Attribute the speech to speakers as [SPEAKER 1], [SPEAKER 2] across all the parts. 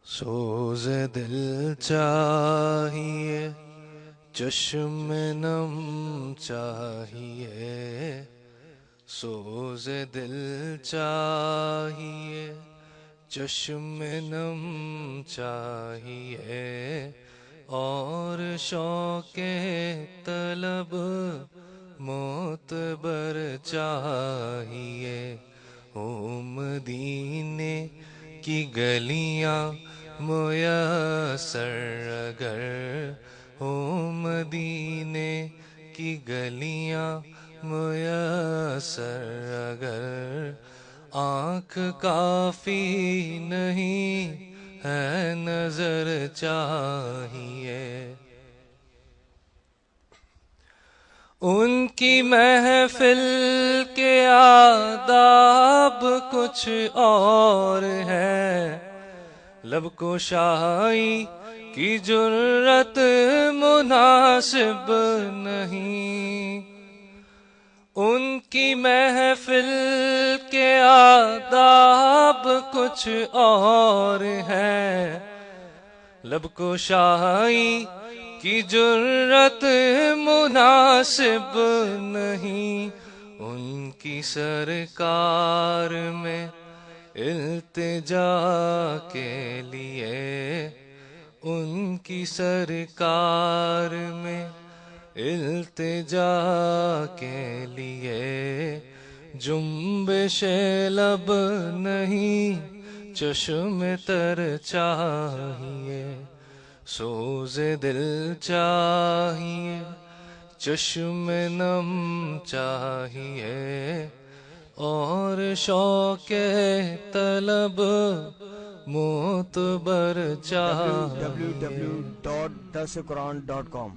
[SPEAKER 1] سوز دل چاہیے، چشم نم چاہیے، سوز دل چاہیے، چشم نم چاہیے، اور شوق طلب معتبر چاہیے۔ او مدینے کی گلیاں میسر اگر ہو، مدینے کی گلیاں میسر اگر، آنکھ کافی نہیں ہے نظر چاہیے۔ ان کی محفل کے آداب کچھ اور ہے، لب کشائی کی جرت مناسب نہیں۔ ان کی محفل کے آداب کچھ اور ہے، لب کشائی کی جرت مناسب نہیں۔ ان کی سرکار میں التجا کے لیے، ان کی سرکار میں التجا کے لیے، جنبش لب نہیں چشم تر چاہیے۔ سوز دل چاہیے، چشم نم چاہیے، اور شوق طلب معتبر چاہیے۔
[SPEAKER 2] www.dasquran.com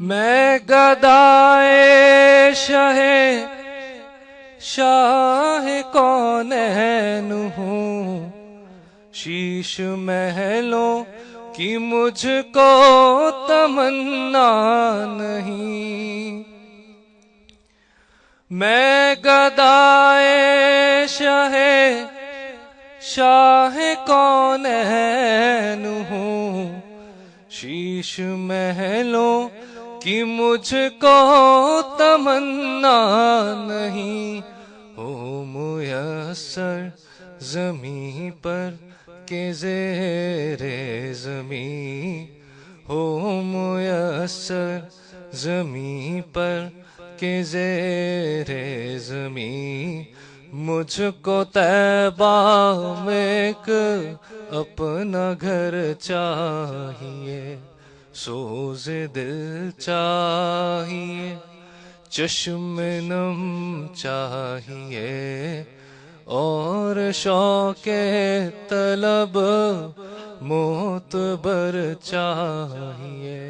[SPEAKER 1] میں گدائے شاہ کونین ہوں، شیش محلوں کی مجھ کو تمنا نہیں۔ میں گدائے شاہ کونین ہوں، شیش محلوں کی مجھ کو تمنا نہیں۔ ہو میسر زمیں پر کہ زیر زمیں، ہو میسر زمیں پر کہ زیر زمیں، مجھ کو طیبہ میں ایک اپنا گھر چاہیے۔ سوز دل چاہیے، چشم نم چاہیے، اور شوق طلب معتبر چاہیے۔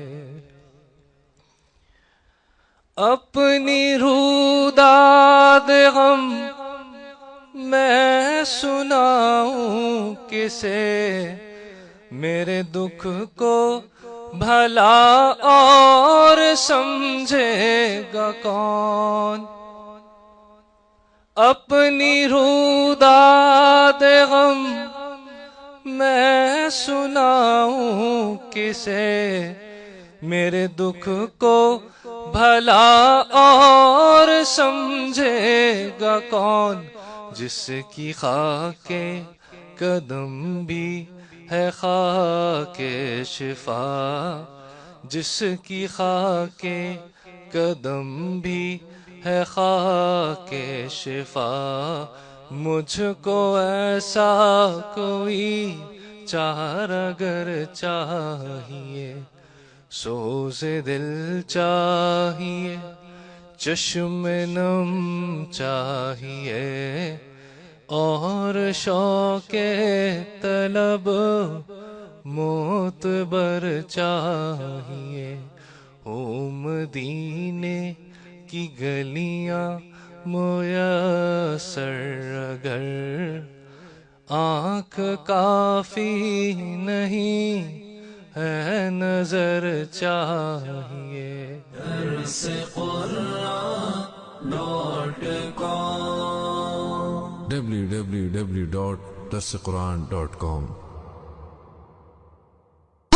[SPEAKER 1] اپنی روداد غم میں سناؤں کسے، میرے دکھ کو بھلا اور سمجھے گا کون۔ اپنی روداد غم میں سناؤں کسے، میرے دکھ کو بھلا اور سمجھے گا کون۔ جس کی خاک قدم بھی ہے خاک شفا، جس کی خاک قدم بھی ہے خاک شفا، مجھ کو ایسا کوئی چارہ گر چاہیے۔ سوز دل چاہیے، چشم نم چاہیے، اور شوق طلب معتبر چاہیے۔ او مدینے کی گلیاں میسر اگر، آنکھ کافی نہیں ہے نظر چاہیے۔
[SPEAKER 3] www.dasquran.com